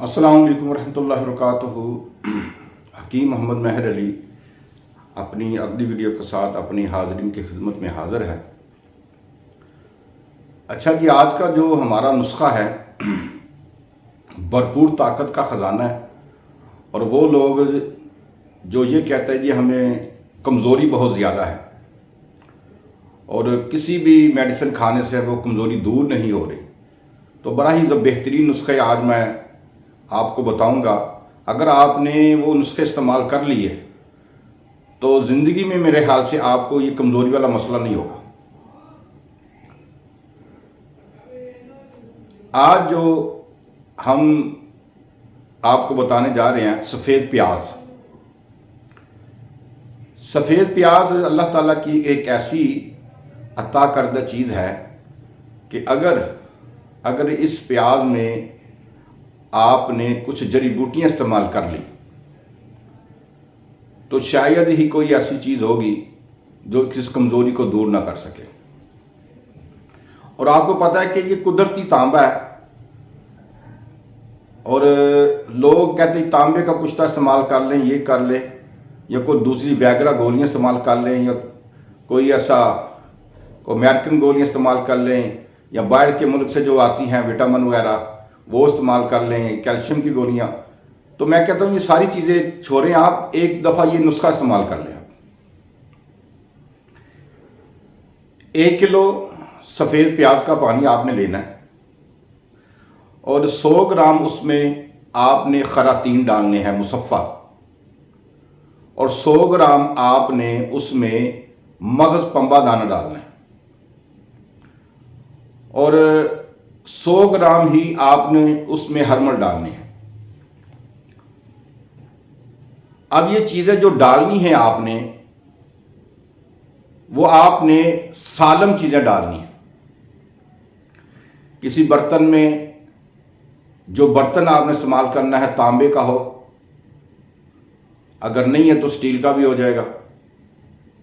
अस्सलाम वालेकुम वरहमतुल्लाहि वबरकातुहू। हकीम मोहम्मद महर अली अपनी अगली वीडियो के साथ अपनी हाज़रीन की खिदमत में हाज़िर है। अच्छा कि आज का जो हमारा नुस्खा है भरपूर ताकत का ख़जाना है। और वो लोग जो ये कहते हैं कि हमें कमज़ोरी बहुत ज़्यादा है और किसी भी मेडिसिन खाने से वो कमज़ोरी दूर नहीं हो रही, तो बड़ा ही बेहतरीन नुस्खे आज मैं आपको बताऊंगा। अगर आपने वो नुस्खे इस्तेमाल कर लिए तो ज़िंदगी में मेरे ख्याल से आपको ये कमज़ोरी वाला मसला नहीं होगा। आज जो हम आपको बताने जा रहे हैं सफ़ेद प्याज। सफ़ेद प्याज अल्लाह ताला की एक ऐसी अता करदा चीज़ है कि अगर इस प्याज में आपने कुछ जड़ी बूटियाँ इस्तेमाल कर ली तो शायद ही कोई ऐसी चीज़ होगी जो किस कमज़ोरी को दूर ना कर सके। और आपको पता है कि ये कुदरती तांबा है और लोग कहते हैं तांबे का कुछ इस्तेमाल कर लें, ये कर लें, या कोई दूसरी वैगरा गोलियां इस्तेमाल कर लें, या कोई ऐसा कोई अमेरिकन गोलियां इस्तेमाल कर लें, या बाहर के मुल्क से जो आती हैं विटामिन वगैरह वो इस्तेमाल कर लें, कैल्शियम की गोलियां। तो मैं कहता हूँ ये सारी चीज़ें छोड़ें, आप एक दफ़ा ये नुस्खा इस्तेमाल कर लें। 1 किलो सफ़ेद प्याज का पानी आपने लेना है और 100 ग्राम उसमें आपने खरातीन डालने हैं मुसफ़ा, और 100 ग्राम आपने उसमें मगज़ पंबा दाना डालना है, और 100 ग्राम ही आपने उसमें हरमल डालने हैं। अब ये चीज़ें जो डालनी है आपने, वो आपने सालम चीज़ें डालनी है। किसी बर्तन में, जो बर्तन आपने इस्तेमाल करना है तांबे का हो, अगर नहीं है तो स्टील का भी हो जाएगा।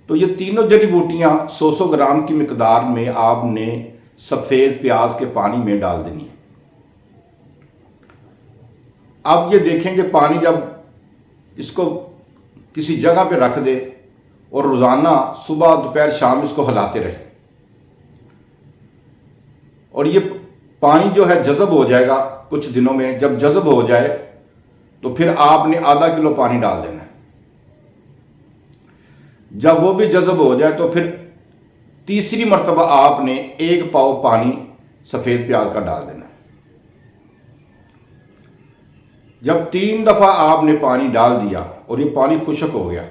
तो ये तीनों जड़ी बूटियाँ 100 ग्राम की मिकदार में आपने सफ़ेद प्याज के पानी में डाल देनी है। अब ये देखेंगे पानी जब इसको किसी जगह पे रख दे और रोज़ाना सुबह दोपहर शाम इसको हिलाते रहे, और ये पानी जो है जज़ब हो जाएगा कुछ दिनों में। जब जज़ब हो जाए तो फिर आपने आधा किलो पानी डाल देना है। जब वो भी जज़ब हो जाए तो फिर तीसरी मर्तबा आपने 1 पाव पानी सफ़ेद प्याज का डाल देना है। जब 3 दफ़ा आपने पानी डाल दिया और ये पानी खुश्क हो गया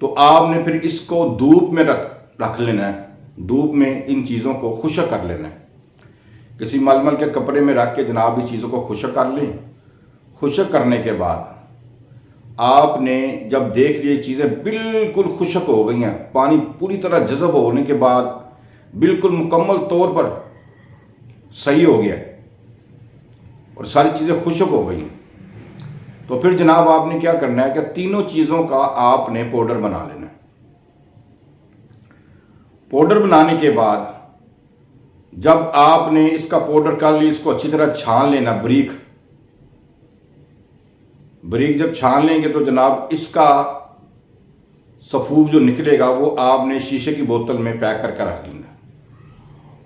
तो आपने फिर इसको धूप में रख लेना है। धूप में इन चीज़ों को खुश्क कर लेना है। किसी मलमल के कपड़े में रख के जनाब इस चीज़ों को खुश्क कर लें। खुश्क करने के बाद आपने जब देख लिया चीज़ें बिल्कुल खुश्क हो गई हैं, पानी पूरी तरह जज़ब होने के बाद बिल्कुल मुकम्मल तौर पर सही हो गया और सारी चीज़ें खुश्क हो गई हैं, तो फिर जनाब आपने क्या करना है कि तीनों चीज़ों का आपने पाउडर बना लेना है। पाउडर बनाने के बाद जब आपने इसका पाउडर कर लिया, इसको अच्छी तरह छान लेना। बारीक जब छान लेंगे तो जनाब इसका सफूफ जो निकलेगा वो आपने शीशे की बोतल में पैक करके रख लेना।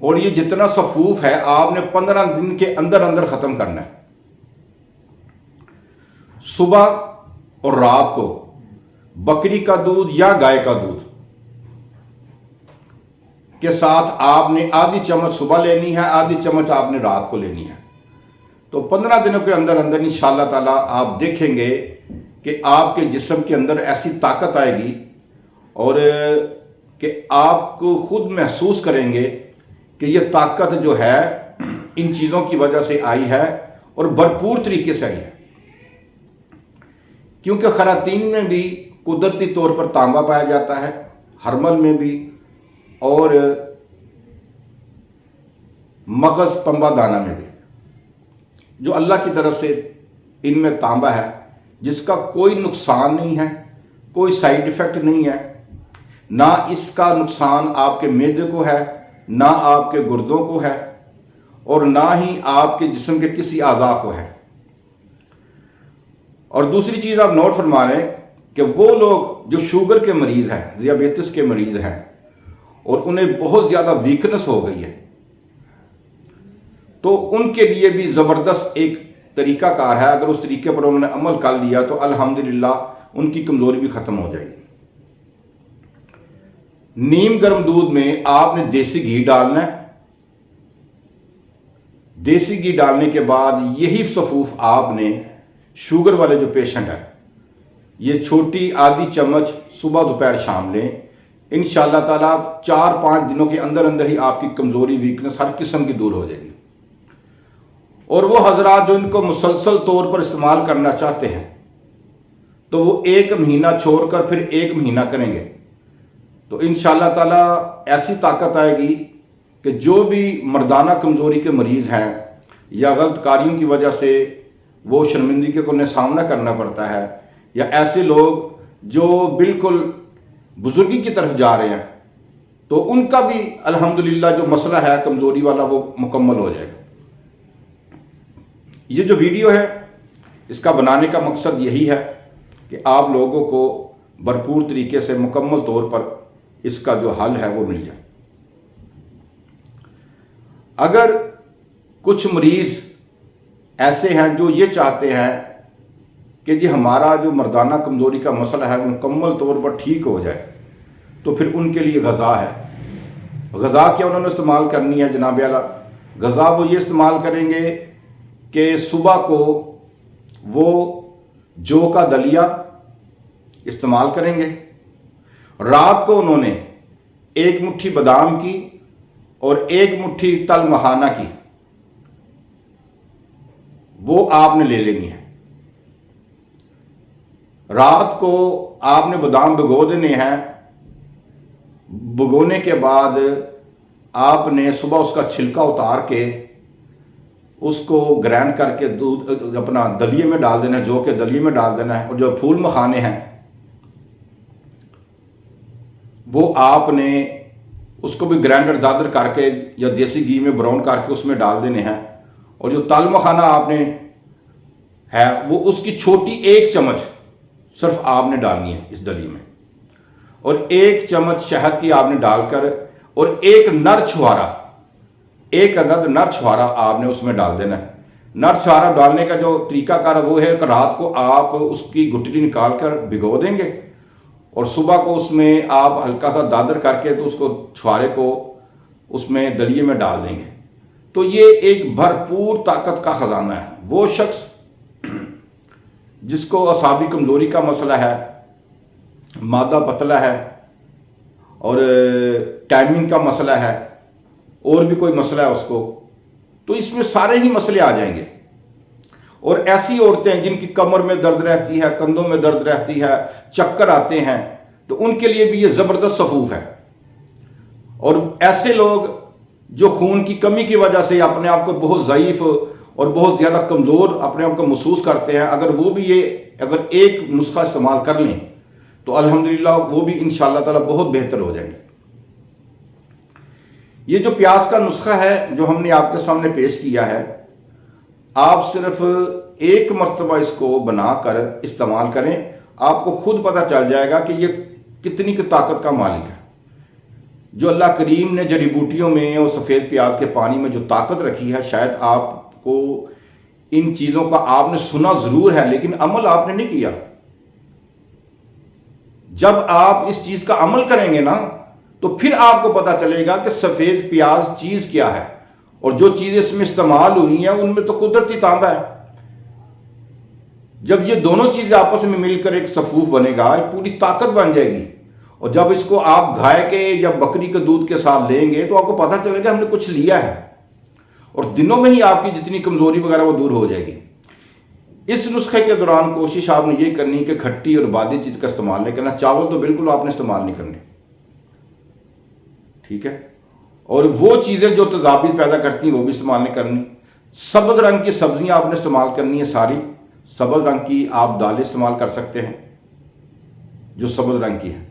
और ये जितना सफूफ है आपने 15 दिन के अंदर अंदर ख़त्म करना है। सुबह और रात को बकरी का दूध या गाय का दूध के साथ आपने आधी चम्मच सुबह लेनी है, आधी चम्मच आपने रात को लेनी है। तो 15 दिनों के अंदर अंदर इंशाअल्लाह ताला आप देखेंगे कि आपके जिस्म के अंदर ऐसी ताकत आएगी और कि आपको खुद महसूस करेंगे कि ये ताकत जो है इन चीज़ों की वजह से आई है और भरपूर तरीके से आई है। क्योंकि खरातीन में भी कुदरती तौर पर तांबा पाया जाता है, हरमल में भी, और मगज़ पंबा दाना में भी, जो अल्लाह की तरफ से इनमें तांबा है जिसका कोई नुकसान नहीं है, कोई साइड इफ़ेक्ट नहीं है। ना इसका नुकसान आपके मैदे को है, ना आपके गुर्दों को है, और ना ही आपके जिस्म के किसी आज़ा को है। اور دوسری چیز آپ نوٹ فرما رہے ہیں کہ وہ لوگ جو شوگر کے مریض ہیں، ذیابیطس کے مریض ہیں، اور انہیں بہت زیادہ ویکنس ہو گئی ہے، تو ان کے لیے بھی زبردست ایک طریقہ کار ہے. اگر اس طریقے پر انہوں نے عمل کر لیا تو الحمدللہ ان کی کمزوری بھی ختم ہو جائے گی. نیم گرم دودھ میں آپ نے دیسی گھی ڈالنا ہے. دیسی گھی ڈالنے کے بعد یہی صفوف آپ نے شوگر والے جو پیشنٹ ہیں، یہ چھوٹی آدھی چمچ صبح دوپہر شام لیں. انشاءاللہ تعالیٰ 4-5 دنوں کے اندر اندر ہی آپ کی کمزوری، ویکنس ہر قسم کی دور ہو جائے گی. اور وہ حضرات جو ان کو مسلسل طور پر استعمال کرنا چاہتے ہیں تو وہ 1 مہینہ چھوڑ کر پھر 1 مہینہ کریں گے تو انشاءاللہ تعالیٰ ایسی طاقت آئے گی کہ جو بھی مردانہ کمزوری کے مریض ہیں یا غلط کاریوں کی وجہ سے وہ شرمندگی کو انہیں سامنا کرنا پڑتا ہے، یا ایسے لوگ جو بالکل بزرگی کی طرف جا رہے ہیں، تو ان کا بھی الحمدللہ جو مسئلہ ہے کمزوری والا وہ مکمل ہو جائے گا. یہ جو ویڈیو ہے اس کا بنانے کا مقصد یہی ہے کہ آپ لوگوں کو بھرپور طریقے سے مکمل طور پر اس کا جو حل ہے وہ مل جائے. اگر کچھ مریض ایسے ہیں جو یہ چاہتے ہیں کہ جی ہمارا جو مردانہ کمزوری کا مسئلہ ہے وہ مکمل طور پر ٹھیک ہو جائے، تو پھر ان کے لیے غذا ہے. غذا کیا انہوں نے استعمال کرنی ہے جناب اعلیٰ؟ غذا وہ یہ استعمال کریں گے کہ صبح کو وہ جو کا دلیا استعمال کریں گے، رات کو انہوں نے 1 مٹھی بادام کی اور 1 مٹھی تل مکھانا کی وہ آپ نے لے لینی ہے. رات کو آپ نے بادام بھگو دینے ہیں. بھگونے کے بعد آپ نے صبح اس کا چھلکا اتار کے اس کو گرائنڈ کر کے دودھ اپنا دلیے میں ڈال دینا ہے، جو کہ دلیے میں ڈال دینا ہے. اور جو پھول مکھانے ہیں وہ آپ نے اس کو بھی گرائنڈر دادر کر کے یا دیسی گھی میں براؤن کر کے اس میں ڈال دینے ہیں. اور جو تل مکھانا آپ نے ہے وہ اس کی چھوٹی 1 چمچ صرف آپ نے ڈالنی ہے اس دلی میں، اور 1 چمچ شہد کی آپ نے ڈال کر، اور 1 نر چھوارا، 1 عدد نر چھوارا آپ نے اس میں ڈال دینا ہے. نر چھوارا ڈالنے کا جو طریقہ کار وہ ہے کہ رات کو آپ اس کی گٹلی نکال کر بھگو دیں گے، اور صبح کو اس میں آپ ہلکا سا دادر کر کے تو اس کو چھوارے کو اس میں دلیے میں ڈال دیں گے. تو یہ ایک بھرپور طاقت کا خزانہ ہے. وہ شخص جس کو اعصابی کمزوری کا مسئلہ ہے، معدہ پتلا ہے، اور ٹائمنگ کا مسئلہ ہے، اور بھی کوئی مسئلہ ہے اس کو، تو اس میں سارے ہی مسئلے آ جائیں گے. اور ایسی عورتیں جن کی کمر میں درد رہتی ہے، کندھوں میں درد رہتی ہے، چکر آتے ہیں، تو ان کے لیے بھی یہ زبردست صفوف ہے. اور ایسے لوگ جو خون کی کمی کی وجہ سے اپنے آپ کو بہت ضعیف اور بہت زیادہ کمزور اپنے آپ کو محسوس کرتے ہیں، اگر وہ بھی اگر ایک نسخہ استعمال کر لیں تو الحمدللہ وہ بھی انشاءاللہ تعالی بہت بہتر ہو جائیں گے. یہ جو پیاز کا نسخہ ہے جو ہم نے آپ کے سامنے پیش کیا ہے، آپ صرف 1 مرتبہ اس کو بنا کر استعمال کریں، آپ کو خود پتہ چل جائے گا کہ یہ کتنی کی طاقت کا مالک ہے. جو اللہ کریم نے جڑی بوٹیوں میں اور سفید پیاز کے پانی میں جو طاقت رکھی ہے، شاید آپ کو ان چیزوں کا آپ نے سنا ضرور ہے لیکن عمل آپ نے نہیں کیا. جب آپ اس چیز کا عمل کریں گے نا تو پھر آپ کو پتہ چلے گا کہ سفید پیاز چیز کیا ہے، اور جو چیزیں اس میں استعمال ہوئی ہیں ان میں تو قدرتی تانبا ہے. جب یہ دونوں چیزیں آپس میں مل کر ایک صفوف بنے گا، ایک پوری طاقت بن جائے گی. اور جب اس کو آپ گائے کے یا بکری کے دودھ کے ساتھ لیں گے تو آپ کو پتہ چلے گا ہم نے کچھ لیا ہے، اور دنوں میں ہی آپ کی جتنی کمزوری وغیرہ وہ دور ہو جائے گی. اس نسخے کے دوران کوشش آپ نے یہ کرنی کہ کھٹی اور بادی چیز کا استعمال نہیں کرنا. چاول تو بالکل آپ نے استعمال نہیں کرنے، ٹھیک ہے. اور وہ چیزیں جو تذابیط پیدا کرتی ہیں وہ بھی استعمال نہیں کرنی. سبز رنگ کی سبزیاں آپ نے استعمال کرنی ہے، ساری سبز رنگ کی آپ دالیں استعمال کر سکتے ہیں جو سبز رنگ کی ہیں.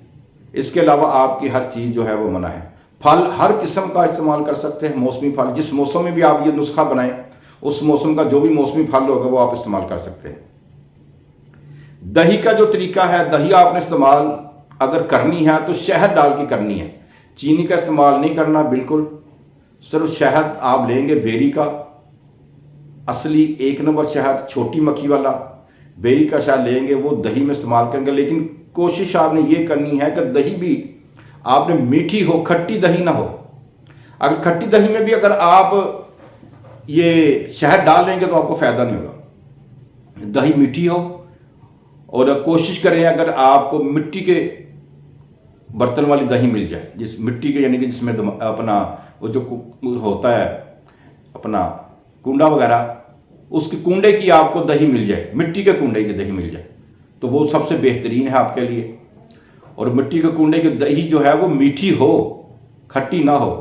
اس کے علاوہ آپ کی ہر چیز جو ہے وہ منع ہے. پھل ہر قسم کا استعمال کر سکتے ہیں، موسمی پھل جس موسم میں بھی آپ یہ نسخہ بنائیں اس موسم کا جو بھی موسمی پھل ہوگا وہ آپ استعمال کر سکتے ہیں. दही का जो तरीका है, दही आपने इस्तेमाल अगर करनी है तो शहद डाल के करनी है, चीनी का इस्तेमाल नहीं करना बिल्कुल। सिर्फ शहद आप लेंगे बेरी का, असली 1 नंबर शहद, छोटी मक्खी वाला बेरी का शहद लेंगे, वो दही में इस्तेमाल करेंगे। लेकिन कोशिश आपने ये करनी है कि दही भी आपने मीठी हो, खट्टी दही ना हो। अगर खट्टी दही में भी अगर आप ये शहद डाल लेंगे तो आपको फ़ायदा नहीं होगा। दही मीठी हो, और कोशिश करें अगर आपको मिट्टी के बर्तन वाली दही मिल जाए, जिस मिट्टी के यानी कि जिसमें अपना वो जो होता है अपना कूंडा वगैरह, उसके कूंडे की आपको दही मिल जाए, मिट्टी के कूंडे की दही मिल जाए तो वो सबसे बेहतरीन है आपके लिए। और मिट्टी के कूंडे की दही जो है वो मीठी हो, खट्टी ना हो,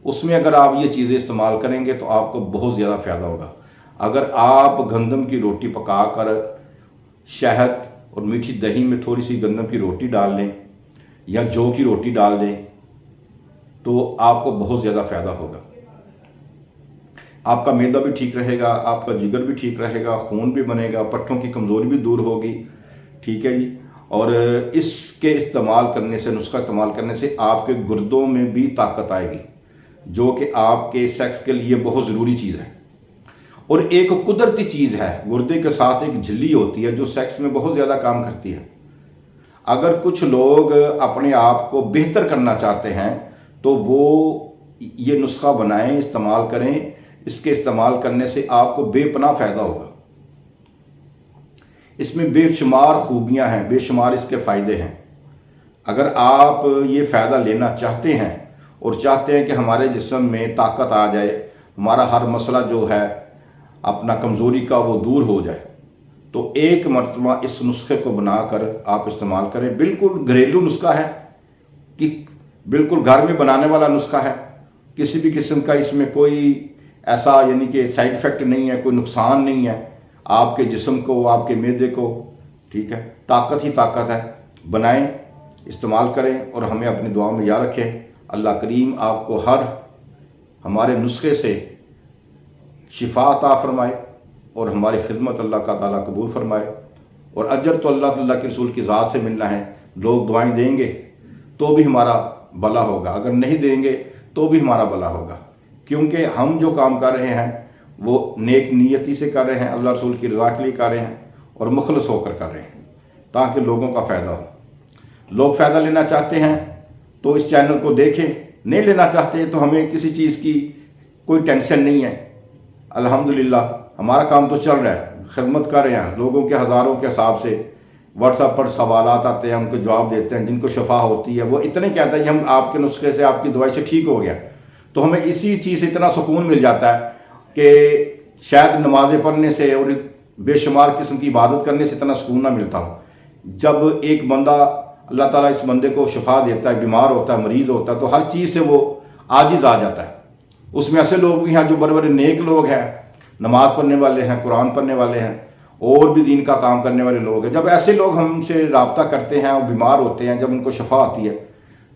उसमें अगर आप ये चीज़ें इस्तेमाल करेंगे तो आपको बहुत ज़्यादा फ़ायदा होगा। अगर आप गंदम की रोटी पका कर शहद और मीठी दही में थोड़ी सी गंदम की रोटी डाल लें या जौ की रोटी डाल दें तो आपको बहुत ज़्यादा फ़ायदा होगा। आपका मैदा भी ठीक रहेगा, आपका जिगर भी ठीक रहेगा, खून भी बनेगा, पट्टों की कमज़ोरी भी दूर होगी, ठीक है जी। और इसके इस्तेमाल करने से, नुस्खा इस्तेमाल करने से आपके गुर्दों में भी ताकत आएगी, जो कि आपके सेक्स के लिए बहुत ज़रूरी चीज़ है। और एक कुदरती चीज़ है, गुर्दे के साथ एक झिल्ली होती है जो सेक्स में बहुत ज़्यादा काम करती है। अगर कुछ लोग अपने आप को बेहतर करना चाहते हैं तो वो ये नुस्खा बनाएं, इस्तेमाल करें। इसके इस्तेमाल करने से आपको बेपनाह फ़ायदा होगा। इसमें बेशुमार खूबियां हैं, बेशुमार इसके फ़ायदे हैं। अगर आप ये फ़ायदा लेना चाहते हैं और चाहते हैं कि हमारे जिस्म में ताकत आ जाए, हमारा हर मसला जो है अपना कमज़ोरी का वो दूर हो जाए, तो एक मरतबा इस नुस्खे को बनाकर आप इस्तेमाल करें। बिल्कुल घरेलू नुस्खा है कि बिल्कुल घर में बनाने वाला नुस्खा है, किसी भी किस्म का इसमें कोई ऐसा यानी कि साइड इफ़ेक्ट नहीं है, कोई नुकसान नहीं है आपके जिस्म को, आपके मैदे को, ठीक है। ताकत ही ताकत है। बनाएं, इस्तेमाल करें और हमें अपनी दुआ में याद रखें। अल्लाह करीम आपको हर हमारे नुस्खे से शिफा अता फरमाए और हमारी खिदमत अल्लाह का ताला कबूल फरमाए। और अजर तो अल्लाह के रसूल की ज़ात से मिलना है। लोग दुआएं देंगे तो भी हमारा भला होगा, अगर नहीं देंगे तो भी हमारा भला होगा, क्योंकि हम जो काम कर रहे हैं वो नेक नीयती से कर रहे हैं, अल्लाह रसूल की रज़ा के लिए कर रहे हैं और मुखलस होकर कर रहे हैं ताकि लोगों का फ़ायदा हो। लोग फ़ायदा लेना चाहते हैं तो इस चैनल को देखें, नहीं लेना चाहते तो हमें किसी चीज़ की कोई टेंशन नहीं है। अल्हम्दुलिल्लाह हमारा काम तो चल रहा है, खिदमत कर रहे हैं। लोगों के हज़ारों के हिसाब से व्हाट्सएप पर सवालात आते हैं, उनको जवाब देते हैं। जिनको शफा होती है वो इतने कहते हैं कि हम आपके नुस्खे से, आपकी दवाई से ठीक हो गया, तो हमें इसी चीज़ से इतना सुकून मिल जाता है कि शायद नमाज़ें पढ़ने से और बेशुमार किस्म की इबादत करने से इतना सुकून ना मिलता हो। जब एक बंदा, अल्लाह ताला इस बंदे को शफा देता है, बीमार होता है, मरीज़ होता है, तो हर चीज़ से वो आजिज़ आ जाता है। उसमें ऐसे लोग भी हैं जो बड़े बड़े नेक लोग हैं, नमाज़ पढ़ने वाले हैं, कुरान पढ़ने वाले हैं और भी दीन का काम करने वाले लोग हैं। जब ऐसे लोग हमसे रब्ता करते हैं और बीमार होते हैं, जब उनको शफा आती है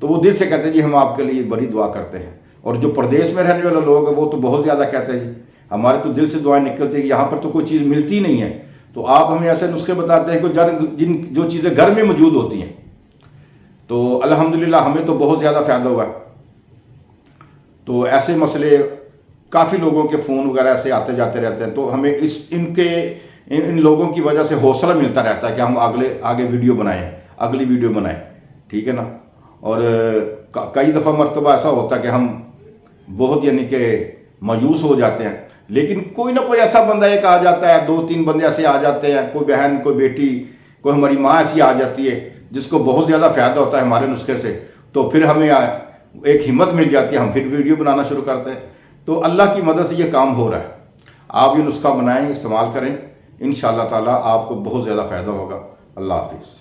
तो वो दिल से कहते हैं जी हम आपके लिए बड़ी दुआ करते हैं। और जो प्रदेश में रहने वाले लोग हैं वो तो बहुत ज़्यादा कहते हैं जी हमारे तो दिल से दुआएं निकलती है कि यहाँ पर तो कोई चीज़ मिलती नहीं है, तो आप हमें ऐसे नुस्खे बताते हैं कि जो चीज़ें घर में मौजूद होती हैं। तो अल्हम्दुलिल्लाह हमें तो बहुत ज़्यादा फ़ायदा हुआ। तो ऐसे मसले काफ़ी लोगों के फ़ोन वगैरह ऐसे आते जाते रहते हैं, तो हमें इन लोगों की वजह से हौसला मिलता रहता है कि हम आगे वीडियो बनाएं, अगली वीडियो बनाएं, ठीक है ना। और कई दफ़ा मरतबा ऐसा होता है कि हम बहुत यानी कि मायूस हो जाते हैं, लेकिन कोई ना कोई ऐसा बंदा एक आ जाता है, 2-3 बंदे ऐसे आ जाते हैं, कोई बहन, कोई बेटी, कोई हमारी माँ ऐसी आ जाती है जिसको बहुत ज़्यादा फ़ायदा होता है हमारे नुस्खे से, तो फिर हमें एक हिम्मत मिल जाती है, हम फिर वीडियो बनाना शुरू करते हैं। तो अल्लाह की मदद से ये काम हो रहा है। आप ये नुस्खा बनाएं, इस्तेमाल करें, इंशाअल्लाह ताला आपको बहुत ज़्यादा फ़ायदा होगा। अल्लाह हाफिज़।